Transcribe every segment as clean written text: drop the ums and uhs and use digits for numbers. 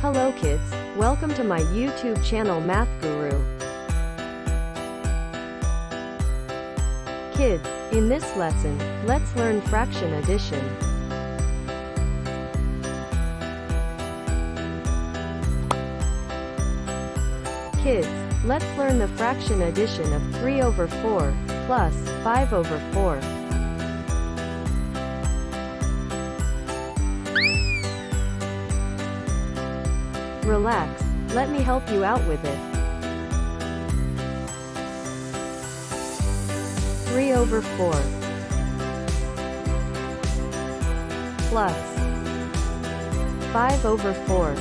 Hello kids, welcome to my YouTube channel Math Guru. Kids, in this lesson, let's learn fraction addition. Kids, let's learn the fraction addition of 3/4 plus 5/4. Relax, let me help you out with it. 3/4 plus 5/4.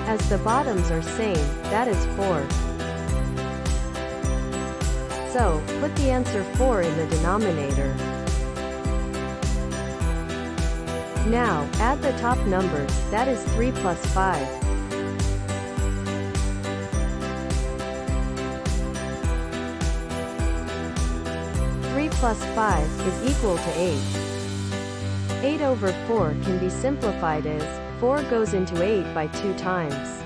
As the bottoms are same, that is 4. So, put the answer 4 in the denominator. Now, add the top numbers, that is 3 plus 5. Three plus 5 is equal to 8. 8/4 can be simplified as 4 goes into 8 by 2 times.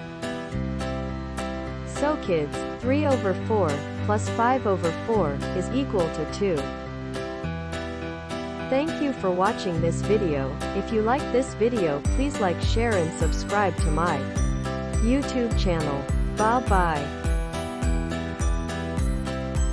So kids, 3/4 plus 5/4 is equal to 2. Thank you for watching this video. If you like this video, please like, share and subscribe to my YouTube channel. Bye bye.